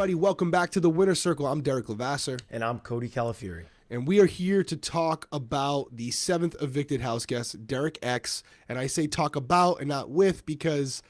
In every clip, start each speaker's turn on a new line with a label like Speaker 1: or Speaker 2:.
Speaker 1: everybody. Welcome back to the Winner Circle. I'm Derrick Lavasser.
Speaker 2: And I'm Cody Calafieri.
Speaker 1: And we are here to talk about the 7th evicted house guest, Derrick X. And I say talk about and not with because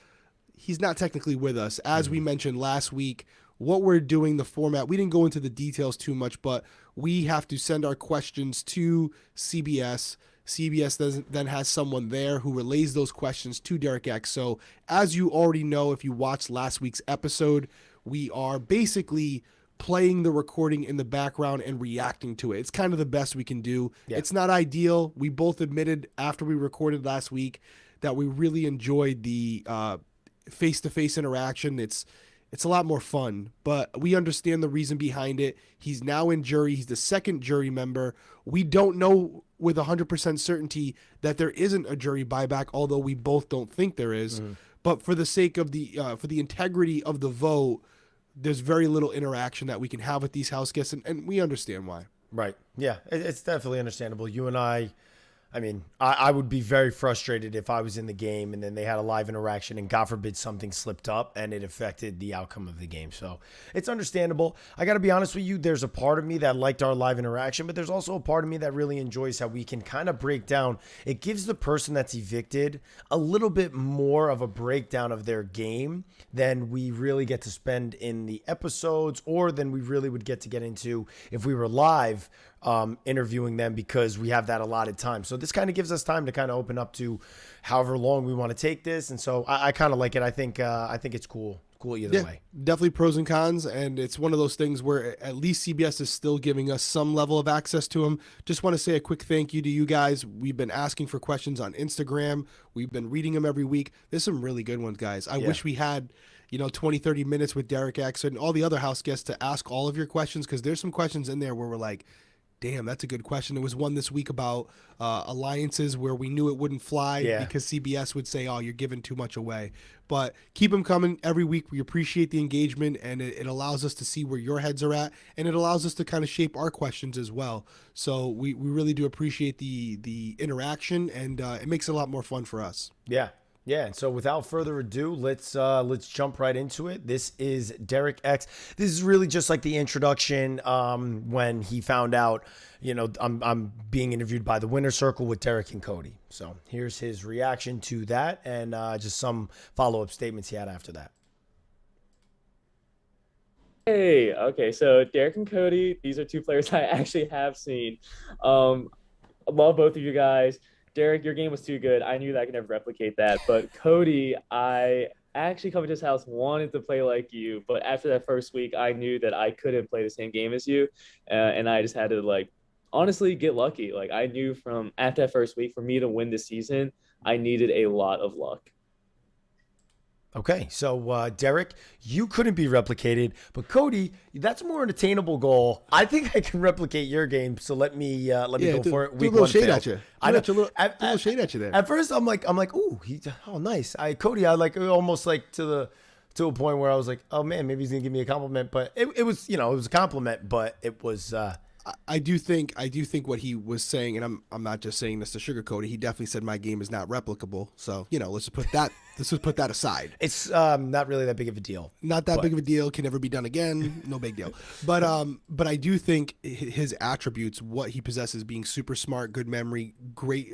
Speaker 1: he's not technically with us. As we mentioned last week, what we're doing, the format, we didn't go into the details too much, but we have to send our questions to CBS. CBS then has someone there who relays those questions to Derrick X. So as you already know, if you watched last week's episode, we are basically playing the recording in the background and reacting to it. It's kind of the best we can do. Yeah. It's not ideal. We both admitted after we recorded last week that we really enjoyed the face-to-face interaction. It's a lot more fun, but we understand the reason behind it. He's now in jury. He's the second jury member. We don't know with 100% certainty that there isn't a jury buyback, although we both don't think there is. But for the sake of for the integrity of the vote, there's very little interaction that we can have with these house guests, and we understand why.
Speaker 2: Right. Yeah, it's definitely understandable. You and I mean, I would be very frustrated if I was in the game and then they had a live interaction and God forbid something slipped up and it affected the outcome of the game. So it's understandable. I got to be honest with you. There's a part of me that liked our live interaction, but there's also a part of me that really enjoys how we can kind of break down. It gives the person that's evicted a little bit more of a breakdown of their game than we really get to spend in the episodes or than we really would get into if we were live interviewing them, because we have that allotted time. So this kind of gives us time to kind of open up to however long we want to take this. And so I kind of like it. I think it's cool either way.
Speaker 1: Definitely pros and cons. And it's one of those things where at least CBS is still giving us some level of access to them. Just want to say a quick thank you to you guys. We've been asking for questions on Instagram. We've been reading them every week. There's some really good ones, guys. I wish we had 20, 30 minutes with Derrick X and all the other house guests to ask all of your questions, because there's some questions in there where we're like, damn, that's a good question. There was one this week about alliances where we knew it wouldn't fly because CBS would say, oh, you're giving too much away. But keep them coming every week. We appreciate the engagement, and it allows us to see where your heads are at, and it allows us to kind of shape our questions as well. So we really do appreciate the interaction, and it makes it a lot more fun for us.
Speaker 2: Yeah. Yeah, and so without further ado, let's jump right into it. This is Derrick X. This is really just like the introduction when he found out, I'm being interviewed by the Winner Circle with Derrick and Cody. So here's his reaction to that and just some follow-up statements he had after that.
Speaker 3: Hey, okay, so Derrick and Cody, these are two players I actually have seen. I love both of you guys. Derrick, your game was too good. I knew that I could never replicate that. But Cody, I actually come to his house, wanted to play like you. But after that first week, I knew that I couldn't play the same game as you. And I just had to, honestly get lucky. I knew from after that first week, for me to win this season, I needed a lot of luck.
Speaker 2: Okay, so Derrick, you couldn't be replicated, but Cody, that's a more an attainable goal. I think I can replicate your game, so let me go for it.
Speaker 1: Week one shade at you. I know a little shade at you there.
Speaker 2: At first, I'm like, ooh, nice. Cody, I almost to a point where I was like, oh man, maybe he's gonna give me a compliment, but it was it was a compliment, but it was.
Speaker 1: I do think what he was saying, and I'm not just saying this to sugarcoat it. He definitely said my game is not replicable. So let's just put that aside.
Speaker 2: It's not really that big of a deal.
Speaker 1: Not that big of a deal. Can never be done again. No big deal. But I do think his attributes, what he possesses, being super smart, good memory, great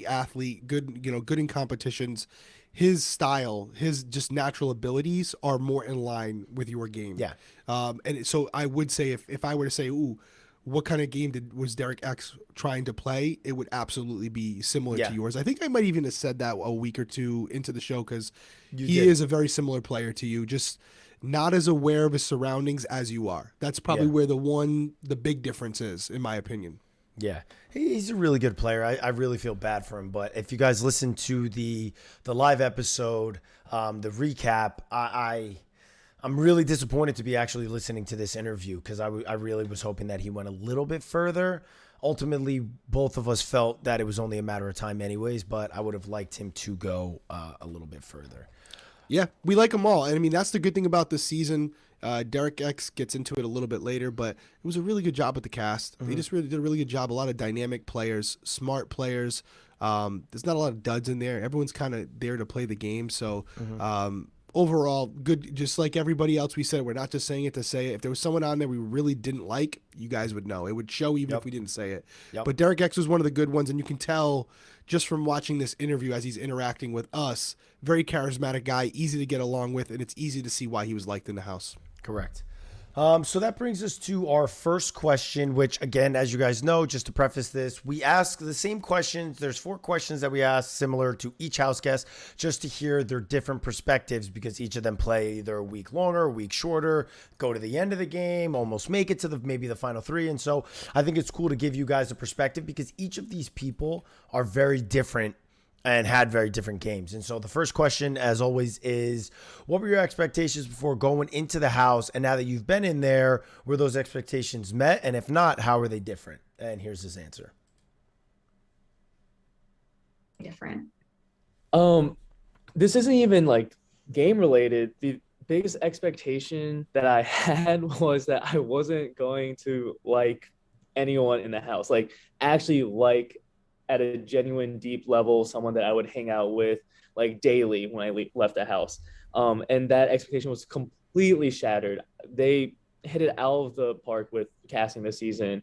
Speaker 1: athlete, good good in competitions. His style, his just natural abilities are more in line with your game.
Speaker 2: Yeah.
Speaker 1: And so I would say if I were to say, ooh, what kind of game was Derrick X trying to play, it would absolutely be similar to yours. I think I might even have said that a week or two into the show, because he is a very similar player to you, just not as aware of his surroundings as you are. That's probably where the big difference is, in my opinion.
Speaker 2: Yeah, he's a really good player. I really feel bad for him. But if you guys listen to the live episode, the recap, I'm really disappointed to be actually listening to this interview, because I really was hoping that he went a little bit further. Ultimately, both of us felt that it was only a matter of time anyways, but I would have liked him to go a little bit further.
Speaker 1: Yeah, we like them all. And I mean, that's the good thing about this season. Derrick X gets into it a little bit later, but it was a really good job with the cast. They just really did a really good job. A lot of dynamic players, smart players. There's not a lot of duds in there. Everyone's kind of there to play the game. So overall, good. Just like everybody else, we said we're not just saying it to say it. If there was someone on there we really didn't like, you guys would know. It would show even if we didn't say it. But Derrick X was one of the good ones, and you can tell just from watching this interview as he's interacting with us. Very charismatic guy, easy to get along with, and it's easy to see why he was liked in the house.
Speaker 2: Correct. So that brings us to our first question, which again, as you guys know, just to preface this, we ask the same questions. There's 4 questions that we ask similar to each house guest just to hear their different perspectives because each of them play either a week longer, a week shorter, go to the end of the game, almost make it to maybe the final 3. And so I think it's cool to give you guys a perspective because each of these people are very different and had very different games. And so the first question, as always, is what were your expectations before going into the house? And now that you've been in there, were those expectations met? And if not, how are they different? And here's his answer.
Speaker 4: Different.
Speaker 3: This isn't even like game related. The biggest expectation that I had was that I wasn't going to like anyone in the house, like actually like at a genuine deep level, someone that I would hang out with like daily when I left the house. And that expectation was completely shattered. They hit it out of the park with casting this season.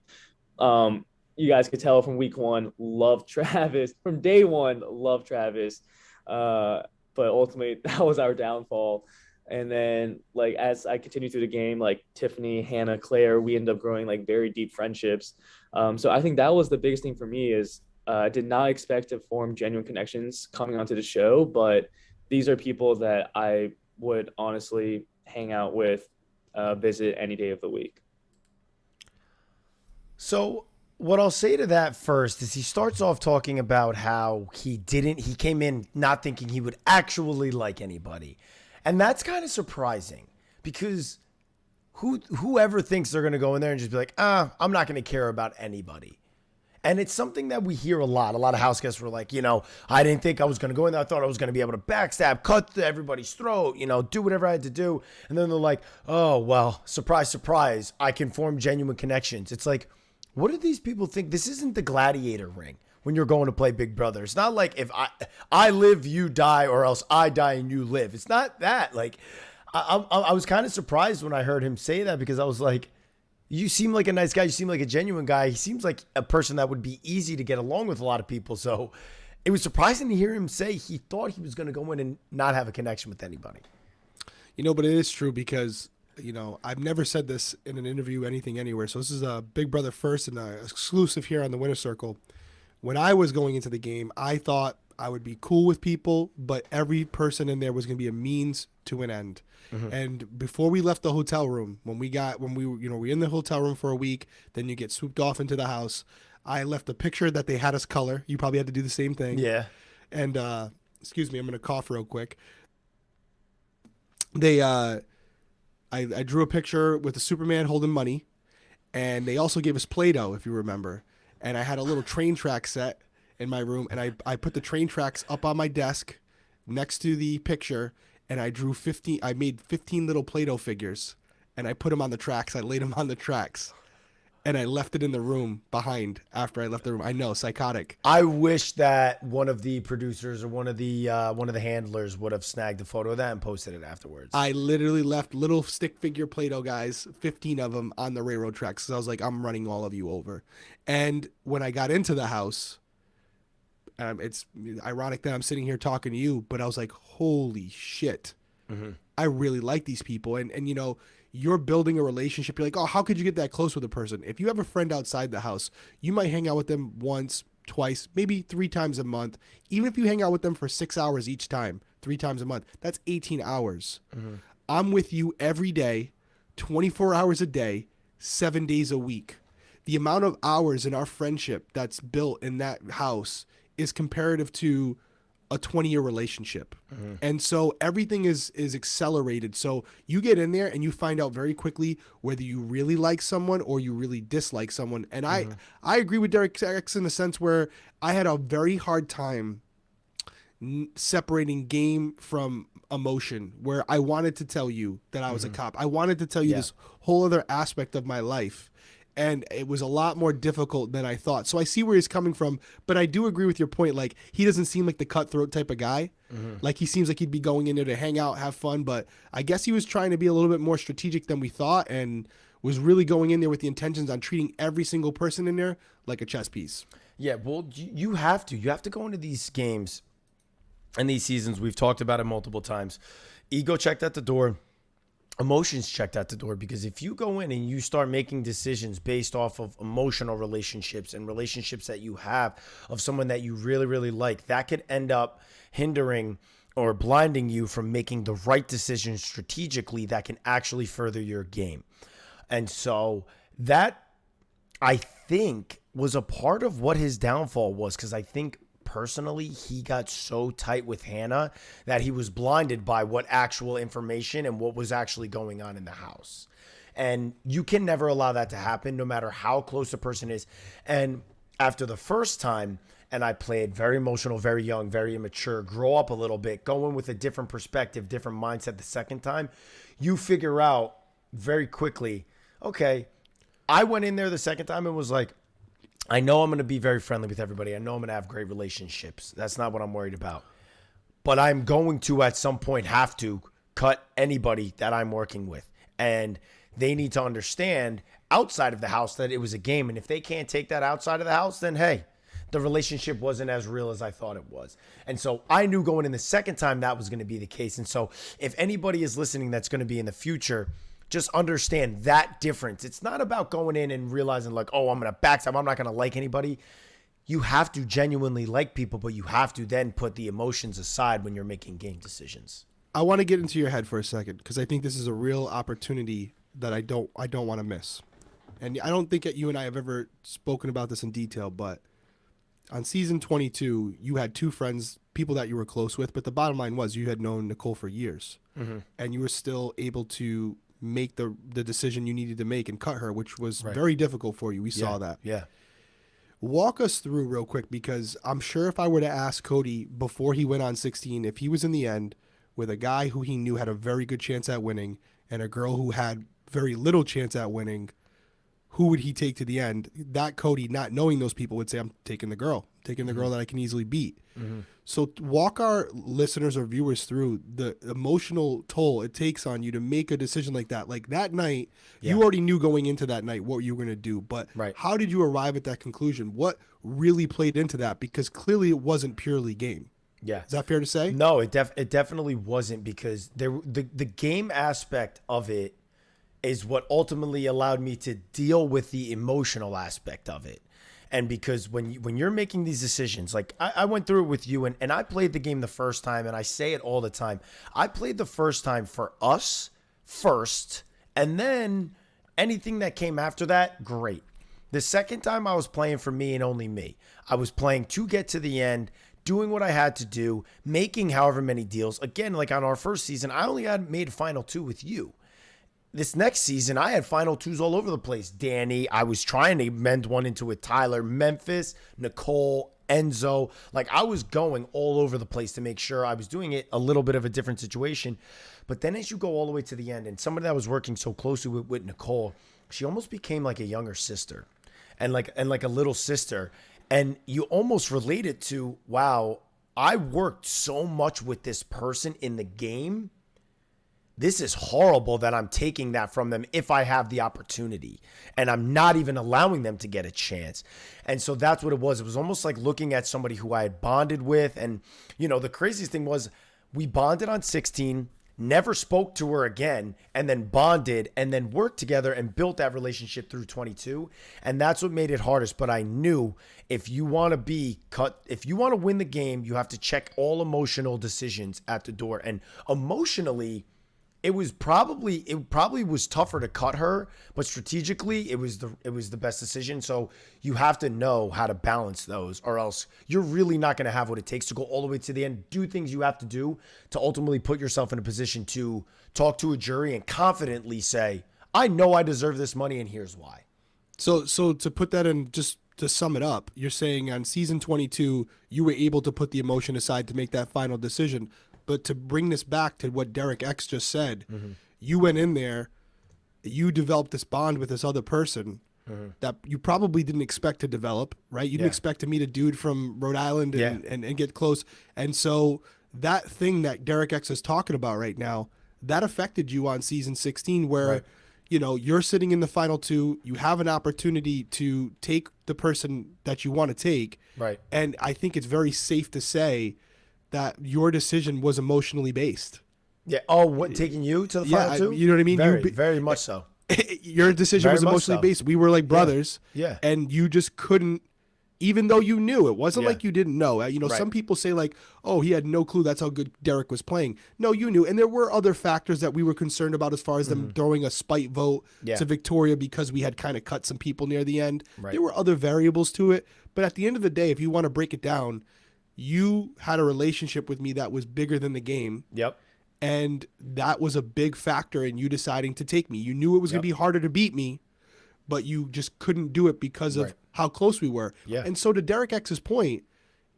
Speaker 3: You guys could tell from week 1, love Travis. From day 1, love Travis. But ultimately, that was our downfall. And then, like, as I continued through the game, like Tiffany, Hannah, Claire, we ended up growing like very deep friendships. So I think that was the biggest thing for me is I did not expect to form genuine connections coming onto the show, but these are people that I would honestly hang out with, visit any day of the week.
Speaker 2: So what I'll say to that first is he starts off talking about how he came in not thinking he would actually like anybody. And that's kind of surprising because whoever thinks they're going to go in there and just be like, I'm not going to care about anybody. And it's something that we hear a lot. A lot of house guests were like, I didn't think I was going to go in there. I thought I was going to be able to backstab, cut to everybody's throat, do whatever I had to do. And then they're like, oh, well, surprise, surprise. I can form genuine connections. It's like, what do these people think? This isn't the gladiator ring when you're going to play Big Brother. It's not like if I live, you die, or else I die and you live. It's not that. Like, I was kind of surprised when I heard him say that because I was like, you seem like a nice guy. You seem like a genuine guy. He seems like a person that would be easy to get along with a lot of people. So it was surprising to hear him say he thought he was going to go in and not have a connection with anybody.
Speaker 1: But it is true because, I've never said this in an interview, anything, anywhere. So this is a Big Brother first and exclusive here on the Winner Circle. When I was going into the game, I thought I would be cool with people, but every person in there was going to be a means to an end. Mm-hmm. And before we left the hotel room, when we were in the hotel room for a week, then you get swooped off into the house. I left a picture that they had us color. You probably had to do the same thing.
Speaker 2: Yeah.
Speaker 1: And excuse me, I'm gonna cough real quick. They I drew a picture with the Superman holding money, and they also gave us Play-Doh, if you remember. And I had a little train track set in my room, and I put the train tracks up on my desk next to the picture. And I made 15 little Play-Doh figures and I put them on the tracks. I laid them on the tracks and I left it in the room behind after I left the room. I know, psychotic.
Speaker 2: I wish that one of the producers or one of the handlers would have snagged a photo of that and posted it afterwards.
Speaker 1: I literally left little stick figure Play-Doh guys, 15 of them on the railroad tracks. So I was like, I'm running all of you over. And when I got into the house, it's ironic that I'm sitting here talking to you, but I was like, holy shit. Mm-hmm. I really like these people. And you're building a relationship. You're like, oh, how could you get that close with a person? If you have a friend outside the house, you might hang out with them once, twice, maybe 3 times a month. Even if you hang out with them for 6 hours each time, 3 times a month, that's 18 hours. Mm-hmm. I'm with you every day, 24 hours a day, 7 days a week. The amount of hours in our friendship that's built in that house is comparative to a 20-year relationship. Mm-hmm. And so everything is accelerated. So you get in there and you find out very quickly whether you really like someone or you really dislike someone. And I agree with Derrick X in the sense where I had a very hard time separating game from emotion, where I wanted to tell you that I was a cop. I wanted to tell you this whole other aspect of my life. and it was a lot more difficult than I thought. So I see where he's coming from, but I do agree with your point. Like, he doesn't seem like the cutthroat type of guy. Like, he seems like he'd be going in there to hang out, have fun, but I guess he was trying to be a little bit more strategic than we thought, and was really going in there with the intentions on treating every single person in there like a chess piece.
Speaker 2: Yeah, well, you have to. You have to go into these games and these seasons. We've talked about it multiple times. Ego checked at the door. Emotions checked at the door, because if you go in and you start making decisions based off of emotional relationships and relationships that you have of someone that you really, really like, that could end up hindering or blinding you from making the right decisions strategically that can actually further your game. And so that, I think, was a part of what his downfall was, because I think personally he got so tight with Hannah that he was blinded by what actual information and what was actually going on in the house. And you can never allow that to happen, no matter how close a person is. And after the first time, and I played very emotional, very young, very immature, grow up a little bit, go in with a different perspective, different mindset the second time, you figure out very quickly, okay, I went in there the second time and was like, I know I'm going to be very friendly with everybody. I know I'm going to have great relationships. That's not what I'm worried about. But I'm going to, at some point, have to cut anybody that I'm working with. And they need to understand outside of the house that it was a game. And if they can't take that outside of the house, then hey, the relationship wasn't as real as I thought it was. And so I knew going in the second time that was going to be the case. And so if anybody is listening that's going to be in the future, just understand that difference. It's not about going in and realizing like, oh, I'm going to backstab, I'm not going to like anybody. You have to genuinely like people, but you have to then put the emotions aside when you're making game decisions.
Speaker 1: I want to get into your head for a second, because I think this is a real opportunity that I don't want to miss. And I don't think that you and I have ever spoken about this in detail, but on season 22, you had two friends, people that you were close with, but the bottom line was you had known Nicole for years, and you were still able to make the decision you needed to make and cut her, which was very difficult for you. We saw that.
Speaker 2: Yeah.
Speaker 1: Walk us through real quick, because I'm sure if I were to ask Cody before he went on 16, if he was in the end with a guy who he knew had a very good chance at winning and a girl who had very little chance at winning, who would he take to the end? That Cody, not knowing those people, would say, I'm taking the girl that I can easily beat. So walk our listeners or viewers through the emotional toll it takes on you to make a decision like that. Like that night, you already knew going into that night what you were going to do, but how did you arrive at that conclusion? What really played into that? Because clearly it wasn't purely game.
Speaker 2: Yeah.
Speaker 1: Is that fair to say?
Speaker 2: No, it definitely wasn't, because the game aspect of it is what ultimately allowed me to deal with the emotional aspect of it. And because when you're making these decisions, like I went through it with you, and I played the game the first time, and I say it all the time. I played the first time for us first, and then anything that came after that, great. The second time I was playing for me and only me. I was playing to get to the end, doing what I had to do, making however many deals. Again, like on our first season, I only had made final two with you. This next season, I had final twos all over the place. Danny, I was trying to mend one into it. Tyler, Memphis, Nicole, Enzo. Like, I was going all over the place to make sure I was doing it a little bit of a different situation. But then as you go all the way to the end, and somebody that was working so closely with Nicole, she almost became like a younger sister and like a little sister. And you almost related to, wow, I worked so much with this person in the game. This is horrible that I'm taking that from them if I have the opportunity, and I'm not even allowing them to get a chance. And so that's what it was. It was almost like looking at somebody who I had bonded with. And, you know, the craziest thing was we bonded on 16, never spoke to her again, and then bonded and then worked together and built that relationship through 22. And that's what made it hardest. But I knew if you want to win the game, you have to check all emotional decisions at the door. And emotionally, it probably was tougher to cut her, but strategically it was the best decision. So you have to know how to balance those, or else you're really not going to have what it takes to go all the way to the end, do things you have to do to ultimately put yourself in a position to talk to a jury and confidently say, I know I deserve this money and here's why.
Speaker 1: So to put that in, just to sum it up, you're saying on season 22, you were able to put the emotion aside to make that final decision. But to bring this back to what Derrick X just said, you went in there, you developed this bond with this other person, that you probably didn't expect to develop, right? You didn't expect to meet a dude from Rhode Island and get close. And so that thing that Derrick X is talking about right now, that affected you on season 16 where, you know, you're sitting in the final two, you have an opportunity to take the person that you want to take.
Speaker 2: Right.
Speaker 1: And I think it's very safe to say that your decision was emotionally based.
Speaker 2: Yeah. Oh, what, taking you to the final two?
Speaker 1: You know what I mean?
Speaker 2: Very much so.
Speaker 1: Your decision was emotionally based. We were like brothers.
Speaker 2: Yeah.
Speaker 1: And you just couldn't, even though you knew. It wasn't like you didn't know. You know, some people say like, oh, he had no clue that's how good Derrick was playing. No, you knew. And there were other factors that we were concerned about as far as them throwing a spite vote to Victoria because we had kind of cut some people near the end.
Speaker 2: Right.
Speaker 1: There were other variables to it. But at the end of the day, if you want to break it down, you had a relationship with me that was bigger than the game.
Speaker 2: Yep.
Speaker 1: And that was a big factor in you deciding to take me. You knew it was going to be harder to beat me, but you just couldn't do it because of how close we were.
Speaker 2: Yeah.
Speaker 1: And so to Derrick X's point,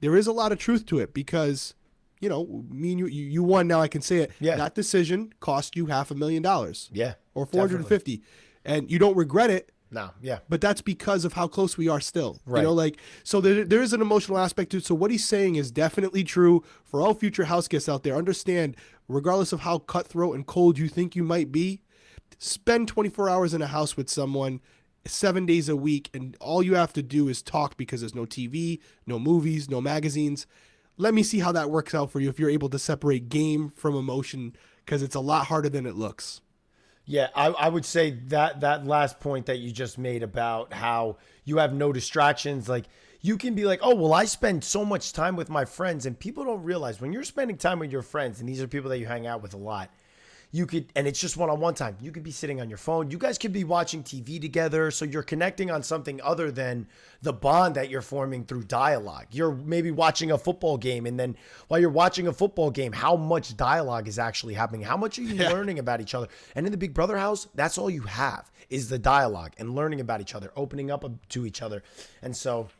Speaker 1: there is a lot of truth to it because, you know, me and you won. Now I can say it.
Speaker 2: Yeah.
Speaker 1: That decision cost you $500,000.
Speaker 2: Yeah.
Speaker 1: Or 450, and you don't regret it.
Speaker 2: No. Yeah.
Speaker 1: But that's because of how close we are still.
Speaker 2: Right.
Speaker 1: You know, like, so there is an emotional aspect to it. So what he's saying is definitely true for all future house guests out there. Understand, regardless of how cutthroat and cold you think you might be, spend 24 hours in a house with someone 7 days a week, and all you have to do is talk because there's no TV, no movies, no magazines. Let me see how that works out for you if you're able to separate game from emotion, because it's a lot harder than it looks.
Speaker 2: Yeah, I would say that last point that you just made about how you have no distractions, like you can be like, oh, well, I spend so much time with my friends, and people don't realize when you're spending time with your friends, and these are people that you hang out with a lot, you could, and it's just one-on-one time, you could be sitting on your phone. You guys could be watching TV together. So you're connecting on something other than the bond that you're forming through dialogue. You're maybe watching a football game. And then while you're watching a football game, how much dialogue is actually happening? How much are you learning about each other? And in the Big Brother house, that's all you have is the dialogue and learning about each other, opening up to each other. And so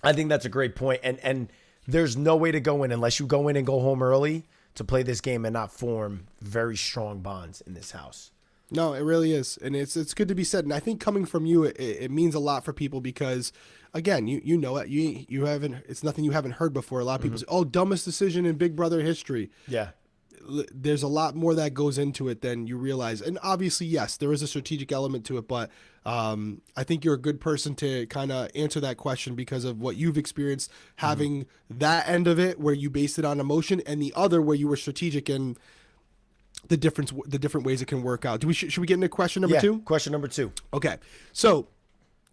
Speaker 2: I think that's a great point. And there's no way to go in unless you go in and go home early to play this game and not form very strong bonds in this house.
Speaker 1: No, it really is. And it's good to be said. And I think coming from you, it means a lot for people because, again, you know it. You haven't, it's nothing you haven't heard before. A lot of people say, oh, dumbest decision in Big Brother history.
Speaker 2: Yeah.
Speaker 1: There's a lot more that goes into it than you realize. And obviously, yes, there is a strategic element to it, but I think you're a good person to kind of answer that question because of what you've experienced, having that end of it where you based it on emotion and the other where you were strategic in the different ways it can work out. Should we get into question number 2?
Speaker 2: Question number 2.
Speaker 1: Okay. So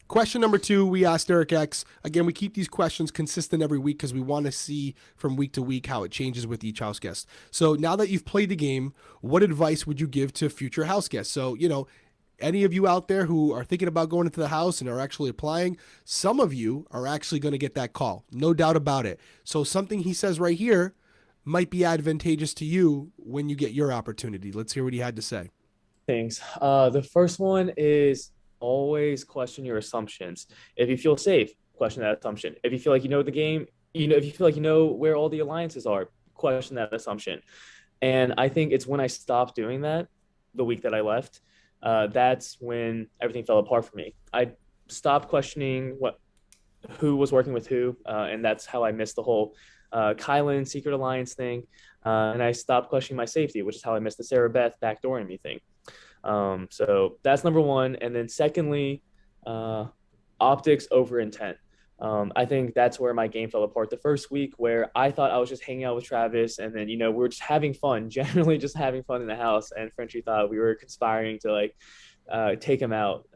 Speaker 1: question number 2, we asked Derrick X. Again, we keep these questions consistent every week because we want to see from week to week how it changes with each house guest. So now that you've played the game, what advice would you give to future house guests? So, you know, any of you out there who are thinking about going into the house and are actually applying, some of you are actually going to get that call. No doubt about it. So something he says right here might be advantageous to you when you get your opportunity. Let's hear what he had to say.
Speaker 3: Things. The first one is always question your assumptions. If you feel safe, question that assumption. If you feel like you know the game, if you feel like you know where all the alliances are, question that assumption. And I think it's when I stopped doing that, the week that I left, that's when everything fell apart for me. I stopped questioning who was working with who, and that's how I missed the whole Kylan Secret Alliance thing. And I stopped questioning my safety, which is how I missed the Sarah Beth backdooring me thing. So that's number one. And then secondly, optics over intent. I think that's where my game fell apart the first week, where I thought I was just hanging out with Travis and then, we were just having fun, generally just having fun in the house. And Frenchie thought we were conspiring to take him out.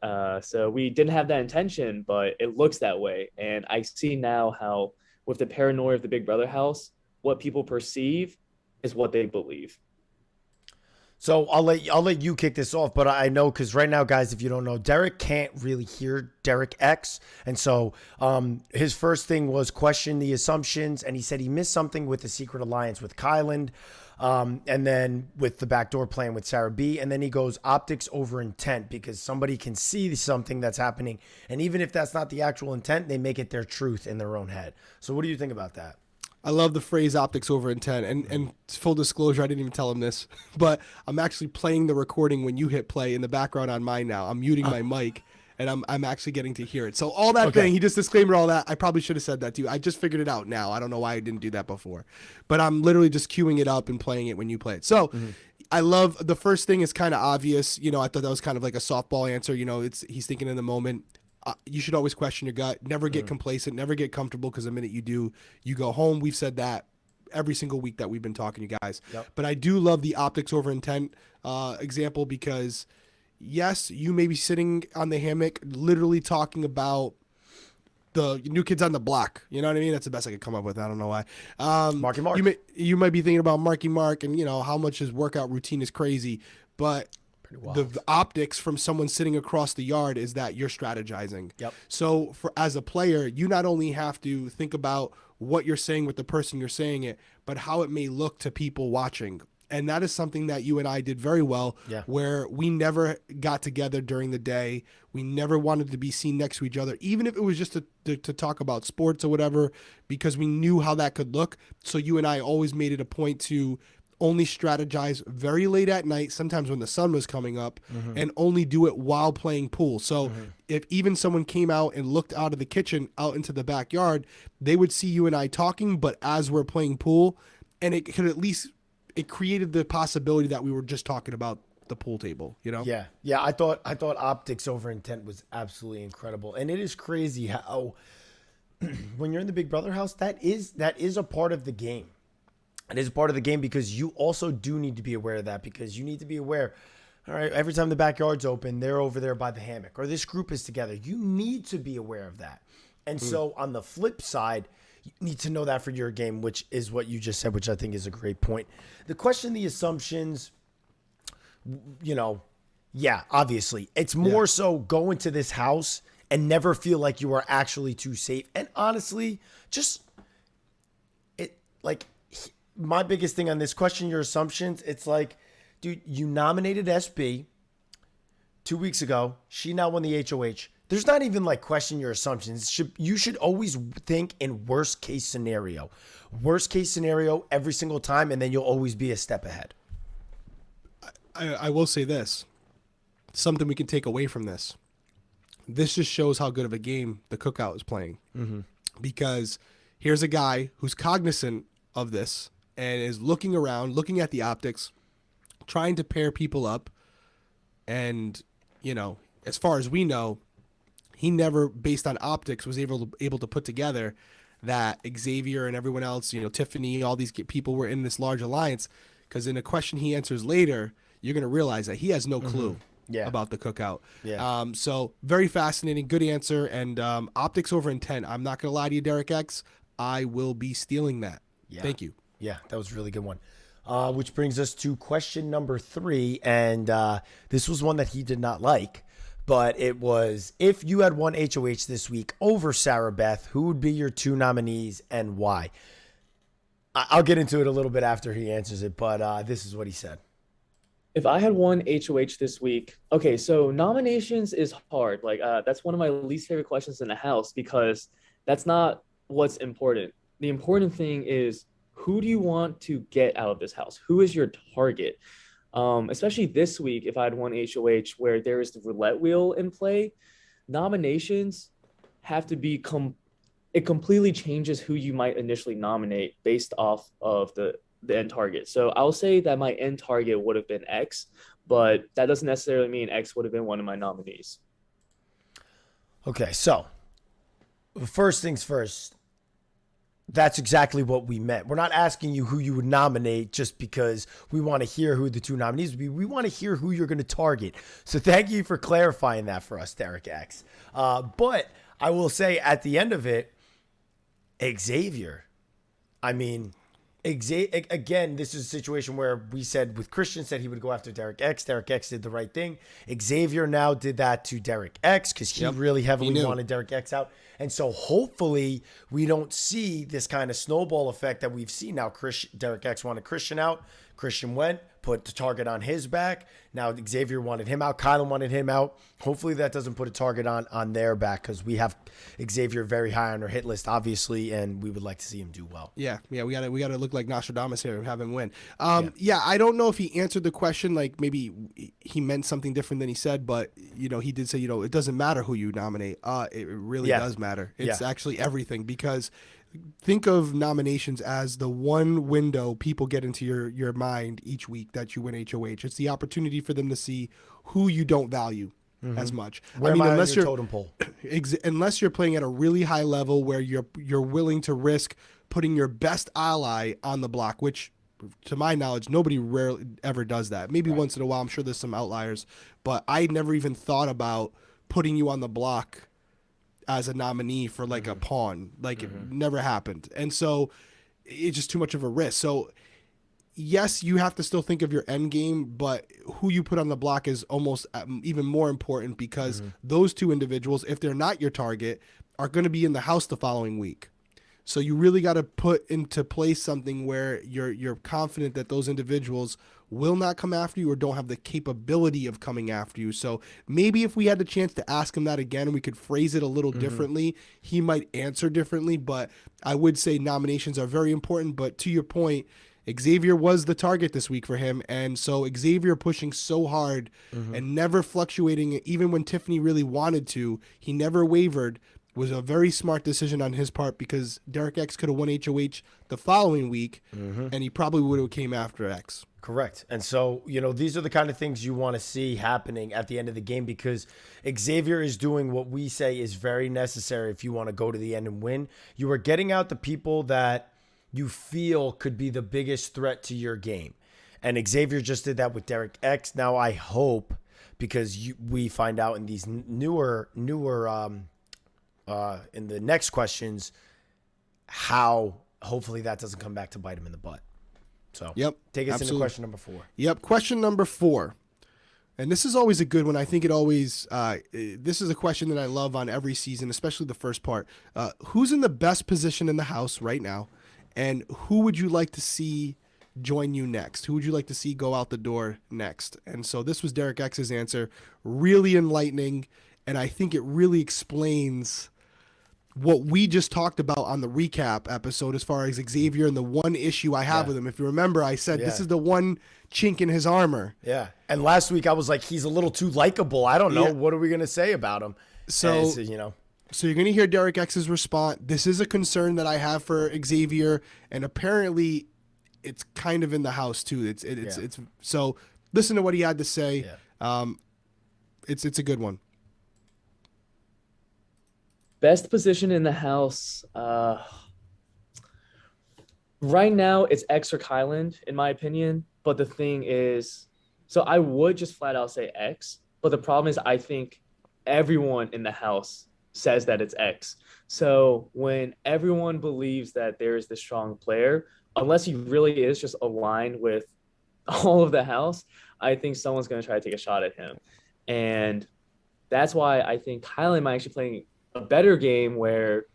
Speaker 3: So we didn't have that intention, but it looks that way. And I see now how with the paranoia of the Big Brother house, what people perceive is what they believe.
Speaker 2: So I'll let you kick this off, but I know because right now, guys, if you don't know, Derrick can't really hear Derrick X, and so his first thing was question the assumptions, and he said he missed something with the Secret Alliance with Kylan, and then with the backdoor plan with Sarah B, and then he goes optics over intent because somebody can see something that's happening, and even if that's not the actual intent, they make it their truth in their own head. So what do you think about that?
Speaker 1: I love the phrase optics over intent. And full disclosure, I didn't even tell him this, but I'm actually playing the recording when you hit play in the background on mine now. I'm muting my mic. and I'm actually getting to hear it. So all that
Speaker 2: Okay.
Speaker 1: thing, he just disclaimed all that. I probably should have said that to you. I just figured it out now. I don't know why I didn't do that before, but I'm literally just queuing it up and playing it when you play it. So I love the first thing is kind of obvious. You know, I thought that was kind of like a softball answer. You know, he's thinking in the moment. You should always question your gut. Never get complacent. Never get comfortable, because the minute you do, you go home. We've said that every single week that we've been talking to you guys.
Speaker 2: Yep.
Speaker 1: But I do love the optics over intent example, because yes, you may be sitting on the hammock literally talking about the New Kids on the Block. You know what I mean? That's the best I could come up with. I don't know why.
Speaker 2: Marky Mark.
Speaker 1: You might be thinking about Marky Mark and, you know, how much his workout routine is crazy. But the optics from someone sitting across the yard is that you're strategizing.
Speaker 2: Yep.
Speaker 1: So as a player, you not only have to think about what you're saying with the person you're saying it, but how it may look to people watching. And that is something that you and I did very well, where we never got together during the day. We never wanted to be seen next to each other, even if it was just to talk about sports or whatever, because we knew how that could look. So you and I always made it a point to only strategize very late at night, sometimes when the sun was coming up, and only do it while playing pool. So if even someone came out and looked out of the kitchen out into the backyard, they would see you and I talking, but as we're playing pool, and it could at least, it created the possibility that we were just talking about the pool table, you know?
Speaker 2: Yeah. I thought optics over intent was absolutely incredible. And it is crazy how when you're in the Big Brother house, that is a part of the game. It is a part of the game, because you also do need to be aware of that, because you need to be aware, all right, every time the backyard's open, they're over there by the hammock, or this group is together. You need to be aware of that. And so on the flip side, you need to know that for your game, which is what you just said, which I think is a great point. The question, the assumptions, you know, yeah, obviously. It's more so go into this house and never feel like you are actually too safe. And honestly, just my biggest thing on this question, your assumptions, it's like, dude, you nominated SB 2 weeks ago. She now won the HOH. There's not even like question your assumptions. You should always think in worst case scenario. Worst case scenario every single time, and then you'll always be a step ahead.
Speaker 1: I will say this. Something we can take away from this. This just shows how good of a game the Cookout is playing. Because here's a guy who's cognizant of this and is looking around, looking at the optics, trying to pair people up. And, you know, as far as we know, he never, based on optics, was able to put together that Xavier and everyone else, you know, Tiffany, all these people were in this large alliance. Because in a question he answers later, you're going to realize that he has no clue about the Cookout. So very fascinating, good answer. And optics over intent. I'm not going to lie to you, Derrick X. I will be stealing that. Thank you.
Speaker 2: Yeah, that was a really good one. Which brings us to question number 3. And this was one that he did not like. But it was, if you had won HOH this week over Sarah Beth, who would be your 2 nominees and why? I'll get into it a little bit after he answers it, but this is what he said.
Speaker 3: If I had won HOH this week, okay, so nominations is hard. Like, that's one of my least favorite questions in the house, because that's not what's important. The important thing is, who do you want to get out of this house? Who is your target? Especially this week, if I had won HOH where there is the roulette wheel in play, nominations have to be it completely changes who you might initially nominate based off of the end target. So I'll say that my end target would have been X, but that doesn't necessarily mean X would have been one of my nominees.
Speaker 2: Okay, so first things first, that's exactly what we meant. We're not asking you who you would nominate just because we want to hear who the 2 nominees would be. We want to hear who you're going to target. So thank you for clarifying that for us, Derrick X. But I will say at the end of it, Xavier, I mean, again, this is a situation where we said with Christian said he would go after Derrick X. Derrick X did the right thing. Xavier now did that to Derrick X because he really heavily wanted Derrick X out. And so hopefully we don't see this kind of snowball effect that we've seen now. Derrick X wanted Christian out. Christian went, put the target on his back. Now Xavier wanted him out. Kylan wanted him out. Hopefully that doesn't put a target on their back, because we have Xavier very high on our hit list, obviously, and we would like to see him do well.
Speaker 1: Yeah, we gotta look like Nostradamus here and have him win. Yeah, I don't know if he answered the question, like maybe he meant something different than he said, but he did say it doesn't matter who you nominate. It really does matter. It's actually everything, because think of nominations as the one window people get into your mind each week that you win HOH. It's the opportunity for them to see who you don't value as much.
Speaker 2: Where am I unless on your totem pole?
Speaker 1: Unless you're playing at a really high level where you're willing to risk putting your best ally on the block, which to my knowledge nobody rarely ever does that. Maybe once in a while, I'm sure there's some outliers, but I never even thought about putting you on the block as a nominee for like a pawn. Like it never happened. And so it's just too much of a risk. So yes, you have to still think of your end game, but who you put on the block is almost even more important, because those two individuals, if they're not your target, are going to be in the house the following week. So you really got to put into place something where you're confident that those individuals will not come after you or don't have the capability of coming after you. So maybe if we had the chance to ask him that again, we could phrase it a little differently. He might answer differently, but I would say nominations are very important. But to your point, Xavier was the target this week for him. And so Xavier pushing so hard and never fluctuating, even when Tiffany really wanted to, he never wavered, was a very smart decision on his part, because Derrick X could have won HOH the following week and he probably would have came after X.
Speaker 2: Correct. And so, these are the kind of things you want to see happening at the end of the game, because Xavier is doing what we say is very necessary if you want to go to the end and win. You are getting out the people that you feel could be the biggest threat to your game. And Xavier just did that with Derrick X. Now I hope, because we find out in these newer in the next questions, how hopefully that doesn't come back to bite him in the butt. So take us into question number 4.
Speaker 1: Yep, question number 4. And this is always a good one. I think it always, this is a question that I love on every season, especially the first part. Who's in the best position in the house right now? And who would you like to see join you next? Who would you like to see go out the door next? And so this was Derrick X's answer. Really enlightening. And I think it really explains what we just talked about on the recap episode as far as Xavier and the one issue I have with him. If you remember, I said this is the one chink in his armor.
Speaker 2: Yeah. And last week I was like, he's a little too likable. I don't know. What are we going to say about him?
Speaker 1: So you're going to hear Derrick X's response. This is a concern that I have for Xavier, and apparently it's kind of in the house too. It's so listen to what he had to say. It's a good one.
Speaker 3: Best position in the house. Right now, it's X or Kylan, in my opinion. But the thing is, so I would just flat out say X. But the problem is, I think everyone in the house says that it's X. So when everyone believes that there is this strong player, unless he really is just aligned with all of the house, I think someone's going to try to take a shot at him. And that's why I think Kylan might actually playing a better game where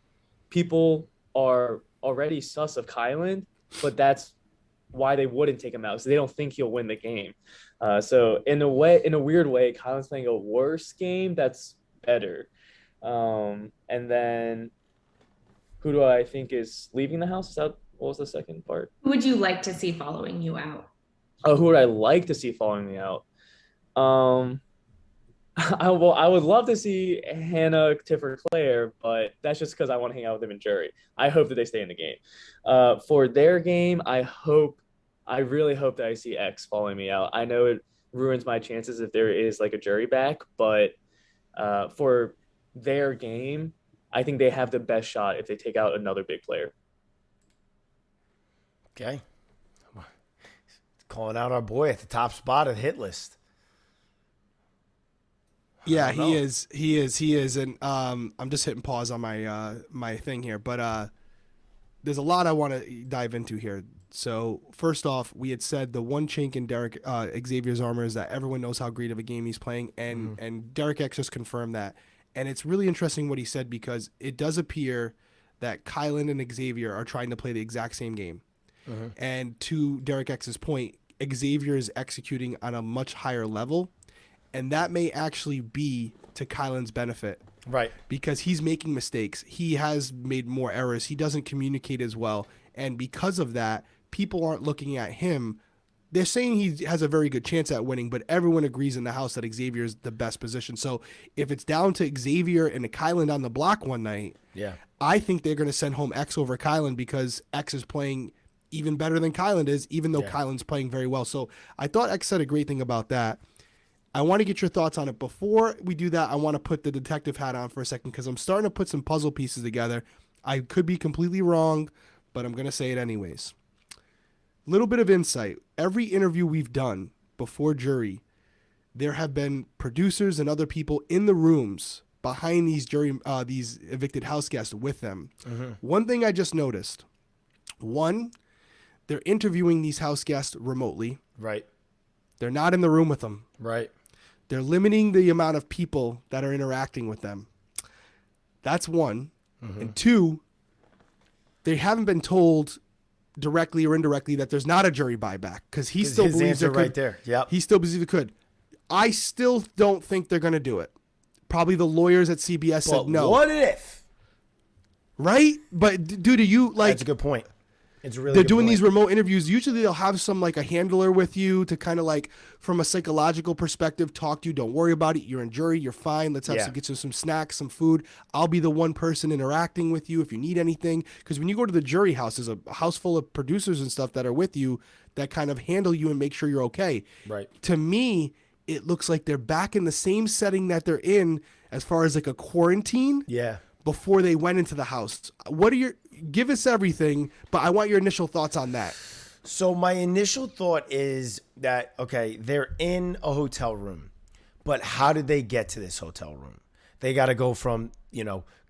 Speaker 3: people are already sus of Kylan, but that's why they wouldn't take him out, so they don't think he'll win the game. So in a weird way, Kylan's playing a worse game that's better. And then who do I think is leaving the house? What was the second part?
Speaker 4: Who would you like to see following you out?
Speaker 3: Oh, who would I like to see following me out? I would love to see Hannah, Tiff, or Claire, but that's just because I want to hang out with them in jury. I hope that they stay in the game. For their game, I really hope that I see X following me out. I know it ruins my chances if there is like a jury back, but for their game, I think they have the best shot if they take out another big player.
Speaker 2: Okay. Calling out our boy at the top spot of the hit list.
Speaker 1: Yeah, he is. And I'm just hitting pause on my thing here, but there's a lot I want to dive into here. So first off, we had said the one chink in Xavier's armor is that everyone knows how great of a game he's playing, and Derrick X just confirmed that. And it's really interesting what he said, because it does appear that Kylan and Xavier are trying to play the exact same game. And to Derrick X's point, Xavier is executing on a much higher level, and that may actually be to Kylan's benefit.
Speaker 2: Right.
Speaker 1: Because he's making mistakes. He has made more errors. He doesn't communicate as well. And because of that, people aren't looking at him. They're saying he has a very good chance at winning, but everyone agrees in the house that Xavier is the best position. So if it's down to Xavier and Kylan on the block one night,
Speaker 2: Yeah.
Speaker 1: I think they're going to send home X over Kylan because X is playing even better than Kylan is, even though Kylan's playing very well. So I thought X said a great thing about that. I want to get your thoughts on it. Before we do that, I want to put the detective hat on for a second because I'm starting to put some puzzle pieces together. I could be completely wrong, but I'm going to say it anyways. Little bit of insight. Every interview we've done before jury, there have been producers and other people in the rooms behind these these evicted house guests with them. One thing I just noticed. One, they're interviewing these house guests remotely.
Speaker 2: Right.
Speaker 1: They're not in the room with them.
Speaker 2: Right.
Speaker 1: They're limiting the amount of people that are interacting with them. That's one. And two, they haven't been told directly or indirectly that there's not a jury buyback because he still
Speaker 2: his
Speaker 1: believes
Speaker 2: answer
Speaker 1: there could.
Speaker 2: right there. Yep.
Speaker 1: He still believes it could. I still don't think they're going to do it. Probably the lawyers at CBS
Speaker 2: But
Speaker 1: said no.
Speaker 2: what if?
Speaker 1: Right? But dude, do you like?
Speaker 2: That's a good point. It's a really
Speaker 1: They're
Speaker 2: good
Speaker 1: doing
Speaker 2: point.
Speaker 1: these remote interviews. Usually they'll have some like a handler with you to kind of like from a psychological perspective talk to you. Don't worry about it. You're in jury. You're fine. Let's have get you some snacks, some food. I'll be the one person interacting with you if you need anything. Because when you go to the jury house, there's a house full of producers and stuff that are with you that kind of handle you and make sure you're okay.
Speaker 2: Right.
Speaker 1: To me, it looks like they're back in the same setting that they're in as far as like a quarantine.
Speaker 2: Yeah.
Speaker 1: Before they went into the house. Give us everything, but I want your initial thoughts on that.
Speaker 2: So my initial thought is that, okay, they're in a hotel room, but how did they get to this hotel room? They got to go from,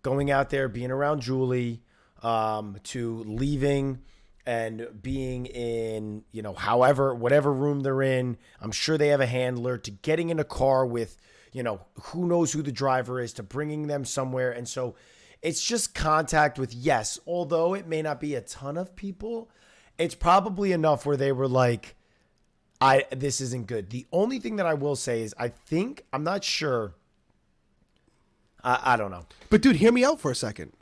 Speaker 2: going out there, being around Julie, to leaving and being in, whatever room they're in. I'm sure they have a handler, to getting in a car with, who knows who the driver is, to bringing them somewhere. And so it's just contact with, yes, although it may not be a ton of people, it's probably enough where they were like, this isn't good. The only thing that I will say is I'm not sure. I don't know.
Speaker 1: But dude, hear me out for a second.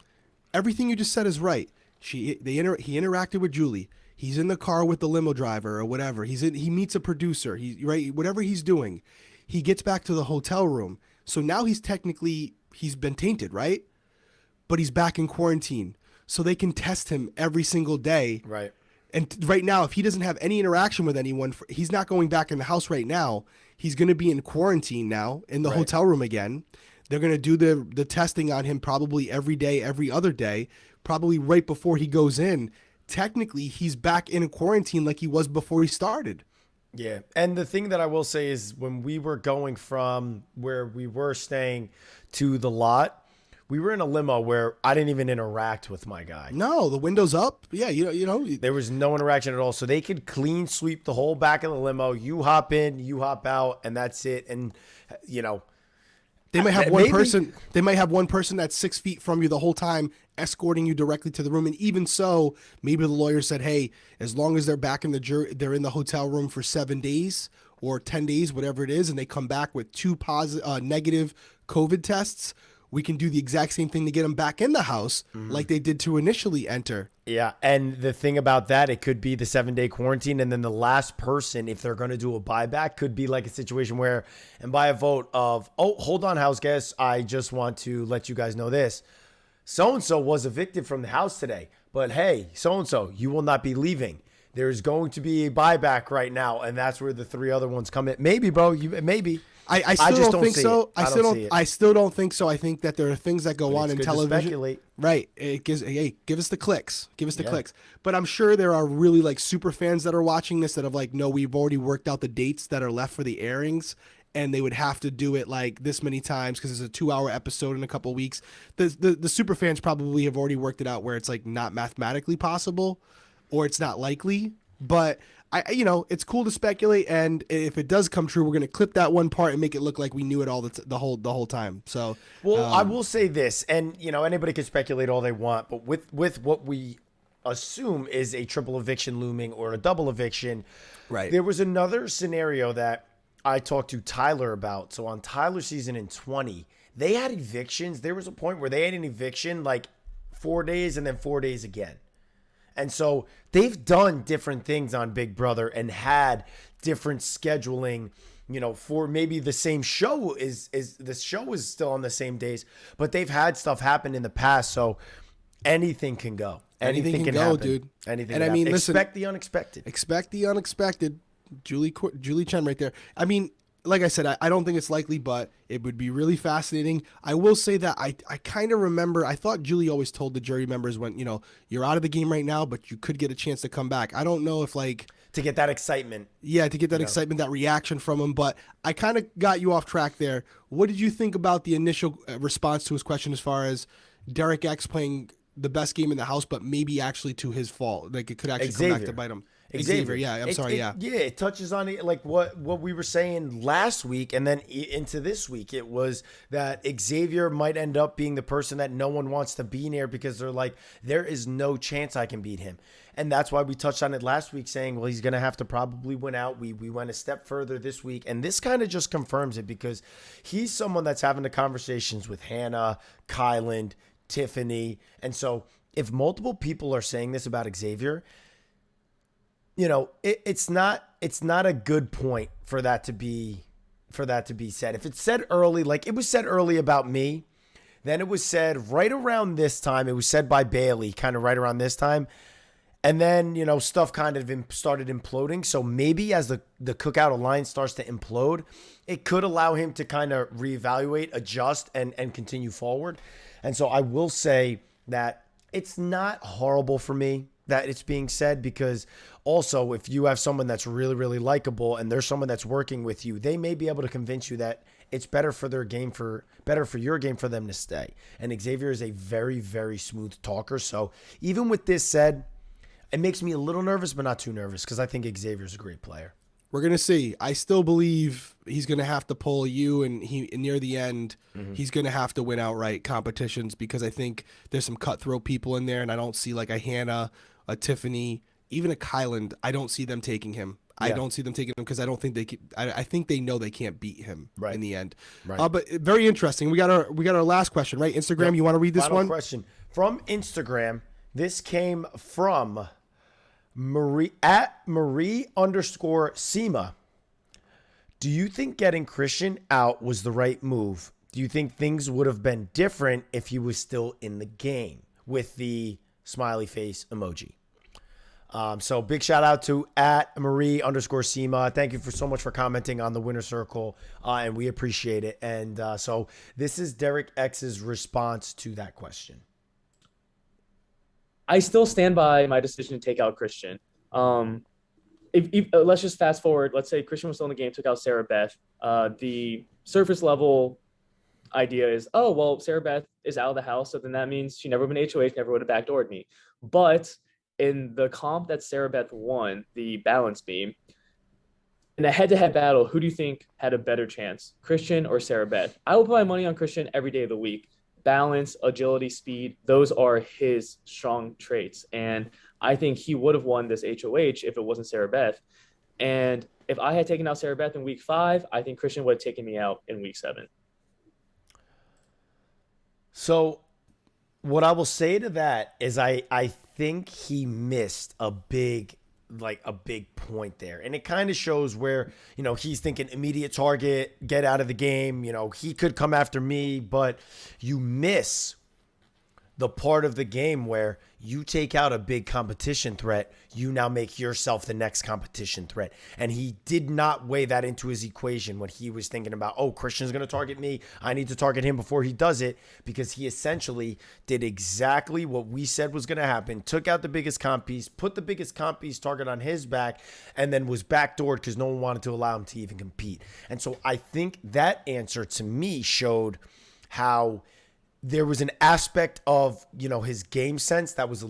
Speaker 1: Everything you just said is right. He interacted with Julie. He's in the car with the limo driver or whatever. He meets a producer. Whatever he's doing. He gets back to the hotel room. So now he's been tainted, right? But he's back in quarantine. So they can test him every single day.
Speaker 2: Right.
Speaker 1: And right now, if he doesn't have any interaction with anyone, he's not going back in the house right now. He's going to be in quarantine now in the hotel room again. They're going to do the testing on him probably every day, every other day, probably right before he goes in. Technically, he's back in quarantine like he was before he started.
Speaker 2: Yeah. And the thing that I will say is when we were going from where we were staying to the lot, we were in a limo where I didn't even interact with my guy.
Speaker 1: No, the window's up. Yeah, you know.
Speaker 2: There was no interaction at all. So they could clean sweep the whole back of the limo. You hop in, you hop out, and that's it. And,
Speaker 1: they might have one person. They might have one person that's 6 feet from you the whole time, escorting you directly to the room. And even so, maybe the lawyer said, "Hey, as long as they're back in they're in the hotel room for 7 days or 10 days, whatever it is, and they come back with 2 negative COVID tests, we can do the exact same thing to get them back in the house, like they did to initially enter."
Speaker 2: Yeah, and the thing about that, it could be the 7-day quarantine, and then the last person, if they're going to do a buyback, could be like a situation where, and by a vote of, oh, hold on, house guests, I just want to let you guys know this. So-and-so was evicted from the house today, but hey, so-and-so, you will not be leaving. There's going to be a buyback right now, and that's where the 3 other ones come in. Maybe, bro, maybe.
Speaker 1: I still
Speaker 2: just
Speaker 1: don't think so.
Speaker 2: I
Speaker 1: still don't think so. I think that there are things that go on in television.
Speaker 2: Speculate.
Speaker 1: Right. It gives give us the clicks. Give us the clicks. But I'm sure there are really like super fans that are watching this that have like, no, we've already worked out the dates that are left for the airings, and they would have to do it like this many times because it's a 2-hour episode in a couple of weeks. The super fans probably have already worked it out where it's like not mathematically possible or it's not likely. But it's cool to speculate, and if it does come true, we're going to clip that one part and make it look like we knew it all the whole time. So,
Speaker 2: well, I will say this, and anybody can speculate all they want, but with what we assume is a triple eviction looming or a double eviction.
Speaker 1: Right.
Speaker 2: There was another scenario that I talked to Tyler about. So on Tyler's season in 20, they had evictions. There was a point where they had an eviction like 4 days and then 4 days again. And so they've done different things on Big Brother and had different scheduling, for maybe the same show is the show is still on the same days, but they've had stuff happen in the past. So anything can go.
Speaker 1: Anything can go,
Speaker 2: happen.
Speaker 1: dude.
Speaker 2: Anything
Speaker 1: And
Speaker 2: can
Speaker 1: I mean,
Speaker 2: happen.
Speaker 1: listen,
Speaker 2: expect the unexpected.
Speaker 1: Expect the unexpected. Julie Chen right there. I mean, like I said, I don't think it's likely, but it would be really fascinating. I will say that I kind of remember, I thought Julie always told the jury members when, you're out of the game right now, but you could get a chance to come back. I don't know if
Speaker 2: To get that excitement.
Speaker 1: Yeah, to get that excitement, that reaction from him. But I kind of got you off track there. What did you think about the initial response to his question as far as Derrick X playing the best game in the house, but maybe actually to his fault? Like it could actually come back to bite him. Xavier, yeah, I'm sorry, yeah.
Speaker 2: Yeah, it touches on it, like what we were saying last week and then into this week. It was that Xavier might end up being the person that no one wants to be near because they're like, there is no chance I can beat him. And that's why we touched on it last week saying, well, he's going to have to probably win out. We went a step further this week. And this kind of just confirms it because he's someone that's having the conversations with Hannah, Kyland, Tiffany. And so if multiple people are saying this about Xavier, it's not a good point for that to be said. If it's said early, like it was said early about me, then it was said right around this time. It was said by Bailey kind of right around this time. And then, stuff kind of started imploding. So maybe as the Cookout Alliance starts to implode, it could allow him to kind of reevaluate, adjust, and continue forward. And so I will say that it's not horrible for me that it's being said, because also if you have someone that's really, really likable and there's someone that's working with you, they may be able to convince you that it's better for your game for them to stay. And Xavier is a very, very smooth talker. So even with this said, it makes me a little nervous, but not too nervous because I think Xavier's a great player.
Speaker 1: We're going to see. I still believe he's going to have to pull you, and near the end, he's going to have to win outright competitions because I think there's some cutthroat people in there, and I don't see like a Hannah, a Tiffany, even a Kyland. I don't see them taking him. Yeah. I don't see them taking him because I don't think they can. I think they know they can't beat him in the end. Right. But very interesting. We got our last question, right? Instagram. Yep. You want to read this
Speaker 2: Final
Speaker 1: one?
Speaker 2: Question from Instagram. This came from Marie_Sema. Do you think getting Christian out was the right move? Do you think things would have been different if he was still in the game? With the smiley face emoji. So big shout out to @Marie_Sema. Thank you so much for commenting on the winner circle. And we appreciate it. And so this is Derrick X's response to that question.
Speaker 3: I still stand by my decision to take out Christian. If let's just fast forward. Let's say Christian was still in the game, took out Sarah Beth. The surface level idea is, oh, well, Sarah Beth is out of the house, so then that means she never would have been HOH, never would have backdoored me. But in the comp that Sarah Beth won, the balance beam, in a head-to-head battle, who do you think had a better chance, Christian or Sarah Beth? I will put my money on Christian every day of the week. Balance, agility, speed, those are his strong traits. And I think he would have won this HOH if it wasn't Sarah Beth. And if I had taken out Sarah Beth in week 5, I think Christian would have taken me out in week 7.
Speaker 2: So what I will say to that is I think he missed a big point there. And it kind of shows where, he's thinking immediate target, get out of the game. He could come after me, but you miss the part of the game where you take out a big competition threat, you now make yourself the next competition threat. And he did not weigh that into his equation when he was thinking about, oh, Christian's going to target me, I need to target him before he does it, because he essentially did exactly what we said was going to happen, took out the biggest comp piece, put the biggest comp piece target on his back, and then was backdoored because no one wanted to allow him to even compete. And so I think that answer to me showed how there was an aspect of, his game sense that was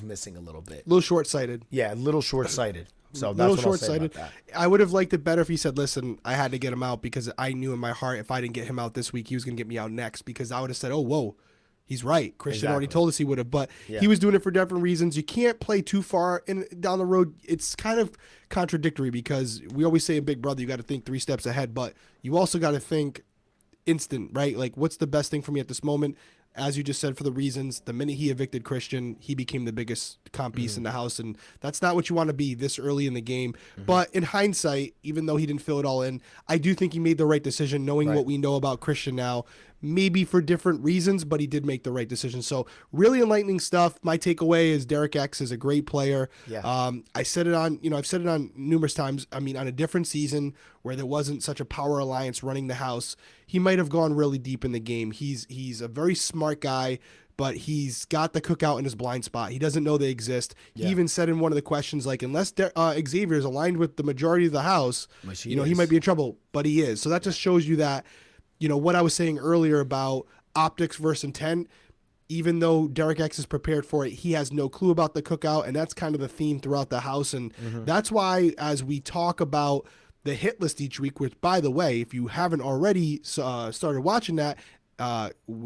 Speaker 2: missing a little bit.
Speaker 1: A little short-sighted.
Speaker 2: Yeah, a little short-sighted. So that's what I'll say about that.
Speaker 1: I would have liked it better if he said, listen, I had to get him out because I knew in my heart if I didn't get him out this week, he was going to get me out next, because I would have said, oh, whoa, he's right. Christian already
Speaker 2: Exactly.
Speaker 1: told us he would have, but
Speaker 2: Yeah.
Speaker 1: he was doing it for different reasons. You can't play too far down the road. It's kind of contradictory because we always say in Big Brother, you got to think 3 steps ahead, but you also got to think instant, right? Like, what's the best thing for me at this moment? As you just said, for the reasons, the minute he evicted Christian, he became the biggest comp piece in the house, and that's not what you want to be this early in the game. But in hindsight, even though he didn't fill it all in, I do think he made the right decision, knowing what we know about Christian now. Maybe for different reasons, but he did make the right decision. So really enlightening stuff. My takeaway is Derrick X is a great player.
Speaker 2: Yeah.
Speaker 1: I said it on, I've said it on numerous times. I mean, on a different season where there wasn't such a power alliance running the house, he might have gone really deep in the game. He's a very smart guy, but he's got the cookout in his blind spot. He doesn't know they exist.
Speaker 2: Yeah.
Speaker 1: He even said in one of the questions, like, unless Xavier is aligned with the majority of the house,
Speaker 2: Which
Speaker 1: he
Speaker 2: is.
Speaker 1: might be in trouble, but he is. So that just shows you that, what I was saying earlier about optics versus intent, even though Derrick X is prepared for it, he has no clue about the cookout, and that's kind of the theme throughout the house. And that's why, as we talk about the hit list each week, which, by the way, if you haven't already started watching that,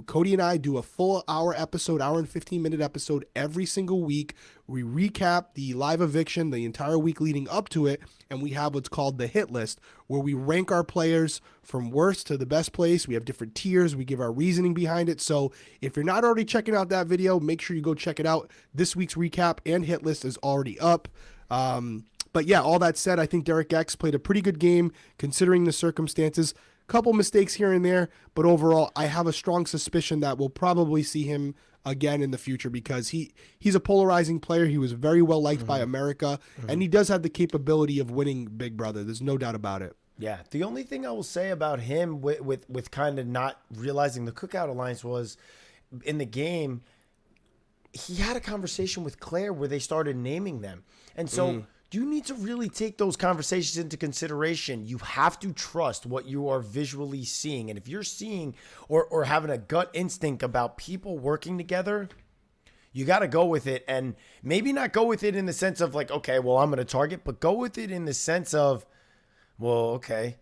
Speaker 1: Cody and I do a full hour and 15-minute episode every single week. We recap the live eviction, the entire week leading up to it, and we have what's called the hit list, where we rank our players from worst to the best place. We have different tiers. We give our reasoning behind it. So if you're not already checking out that video, make sure you go check it out. This week's recap and hit list is already up. But yeah, all that said, I think Derrick X played a pretty good game considering the circumstances. Couple mistakes here and there, but overall, I have a strong suspicion that we'll probably see him again in the future because he's a polarizing player. He was very well liked by America, and he does have the capability of winning Big Brother. There's no doubt about it.
Speaker 2: Yeah. The only thing I will say about him with kind of not realizing the cookout alliance was in the game, he had a conversation with Claire where they started naming them. And so you need to really take those conversations into consideration. You have to trust what you are visually seeing. And if you're seeing or having a gut instinct about people working together, you got to go with it. And maybe not go with it in the sense of like, okay, well, I'm going to target, but go with it in the sense of, well, okay,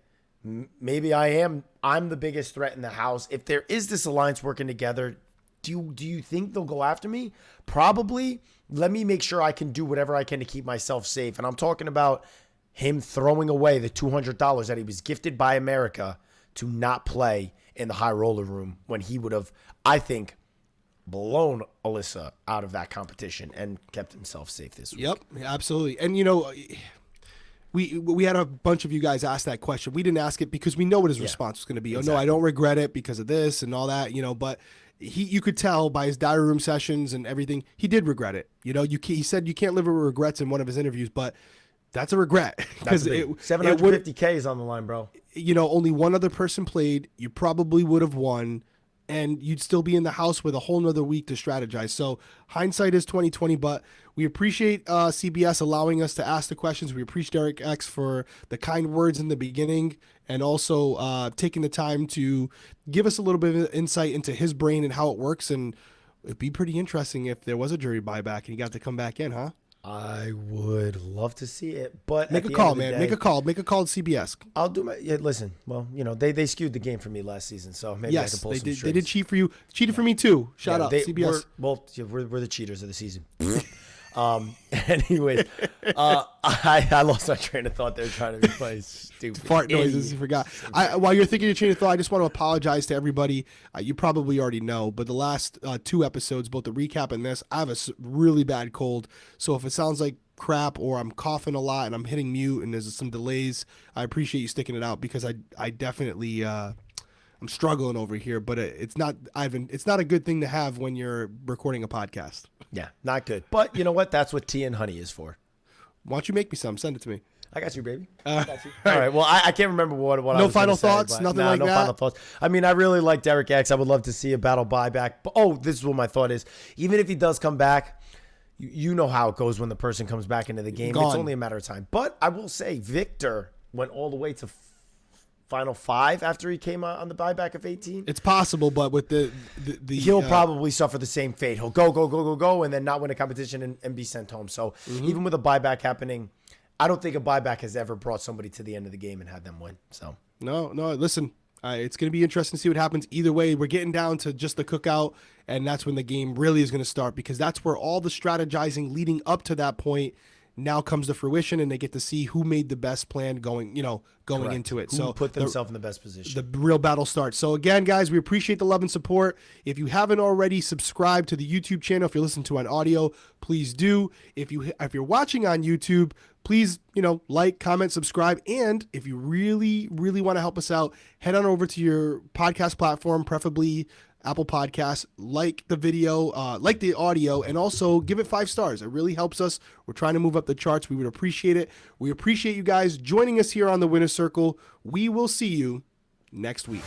Speaker 2: maybe I'm the biggest threat in the house. If there is this alliance working together, do you think they'll go after me? Probably. Let me make sure I can do whatever I can to keep myself safe. And I'm talking about him throwing away the $200 that he was gifted by America to not play in the high roller room when he would have, I think, blown Alyssa out of that competition and kept himself safe this week.
Speaker 1: Yep, absolutely. And we had a bunch of you guys ask that question. We didn't ask it because we know what his response was going to be.
Speaker 2: Exactly.
Speaker 1: Oh no, I don't regret it because of this and all that, but you could tell by his diary room sessions and everything, he did regret it. He said you can't live with regrets in one of his interviews, but that's a regret because
Speaker 2: $750K is on the line, bro.
Speaker 1: Only one other person played. You probably would have won, and you'd still be in the house with a whole nother week to strategize. So hindsight is 2020, but we appreciate CBS allowing us to ask the questions. We appreciate Derrick X for the kind words in the beginning and also taking the time to give us a little bit of insight into his brain and how it works. And it'd be pretty interesting if there was a jury buyback and he got to come back in, huh?
Speaker 2: I would love to see it, but
Speaker 1: Make a call, man. Make a call to CBS.
Speaker 2: I'll do my. Yeah, listen. Well, they skewed the game for me last season, so maybe I can pull some strings.
Speaker 1: They did cheat for you. Cheated for me too. Shout out CBS.
Speaker 2: We're the cheaters of the season. Anyways, I lost my train of thought there trying to replace stupid
Speaker 1: fart noises. You forgot. While you're thinking your train of thought, I just want to apologize to everybody. You probably already know, but the last 2 episodes, both the recap and this, I have a really bad cold. So if it sounds like crap or I'm coughing a lot and I'm hitting mute and there's some delays, I appreciate you sticking it out because I definitely I'm struggling over here. But it's not, Ivan. It's not a good thing to have when you're recording a podcast.
Speaker 2: Yeah, not good. But you know what? That's what tea and honey is for.
Speaker 1: Why don't you make me some? Send it to me.
Speaker 2: I got you, baby. I got you. All right. Well, I can't remember what I was
Speaker 1: No final
Speaker 2: gonna say,
Speaker 1: thoughts?
Speaker 2: but
Speaker 1: Nothing like
Speaker 2: no
Speaker 1: that?
Speaker 2: final thoughts. I mean, I really like Derrick X. I would love to see a battle buyback. But, this is what my thought is. Even if he does come back, you know how it goes when the person comes back into the game.
Speaker 1: Gone.
Speaker 2: It's only a matter of time. But I will say Victor went all the way to final 5 after he came on the buyback of 18.
Speaker 1: It's possible, but with the
Speaker 2: He'll probably suffer the same fate. He'll go, and then not win a competition and be sent home. So even with a buyback happening, I don't think a buyback has ever brought somebody to the end of the game and had them win. So
Speaker 1: No, listen, It's going to be interesting to see what happens. Either way, we're getting down to just the cookout, and that's when the game really is going to start, because that's where all the strategizing leading up to that point now comes to fruition, and they get to see who made the best plan going
Speaker 2: Correct.
Speaker 1: into it.
Speaker 2: Who
Speaker 1: So
Speaker 2: put themselves in the best position.
Speaker 1: the real battle starts. So again, guys, we appreciate the love and support. If you haven't already, subscribe to the YouTube channel. If you're listening to on audio, please do. If you're watching on YouTube, please, like, comment, subscribe. And if you really, really want to help us out, head on over to your podcast platform, preferably Apple Podcasts, like the video, like the audio, and also give it 5 stars. It really helps us. We're trying to move up the charts. We would appreciate it. We appreciate you guys joining us here on the Winner's Circle. We will see you next week.